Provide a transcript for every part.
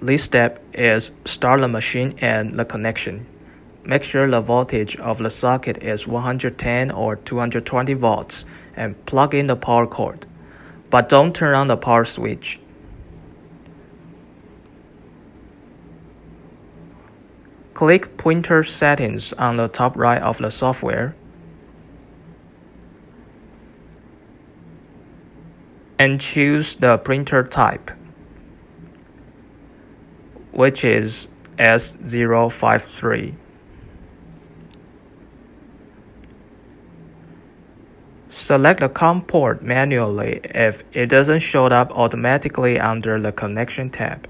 This step is start the machine and the connection. Make sure the voltage of the socket is 110 or 220 volts and plug in the power cord, but don't turn on the power switch. Click Printer Settings on the top right of the software and choose the printer type, which is S053. Select the COM port manually if it doesn't show up automatically under the Connection tab.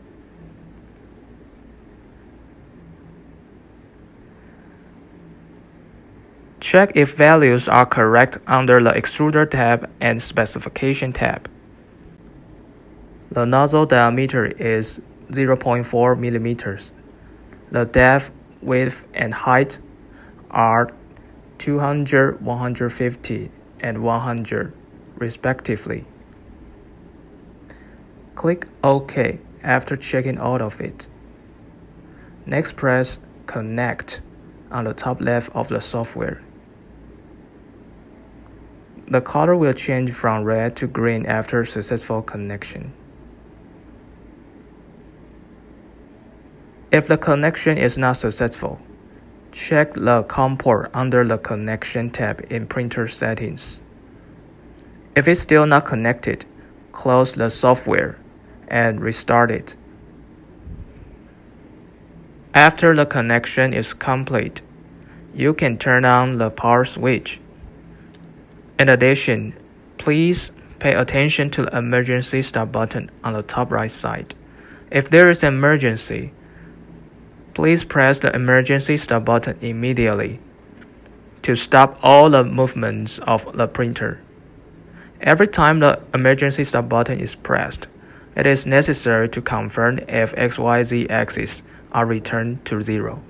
Check if values are correct under the Extruder tab and Specification tab. The nozzle diameter is 0.4 millimeters. The depth, width, and height are 200, 150, and 100, respectively. Click OK after checking all of it. Next, press Connect on the top left of the software. The color will change from red to green after successful connection. If the connection is not successful, check the COM port under the Connection tab in Printer Settings. If it's still not connected, close the software and restart it. After the connection is complete, you can turn on the power switch. In addition, please pay attention to the emergency stop button on the top right side. If there is an emergency, please press the emergency stop button immediately to stop all the movements of the printer. Every time the emergency stop button is pressed, it is necessary to confirm if XYZ axes are returned to 0.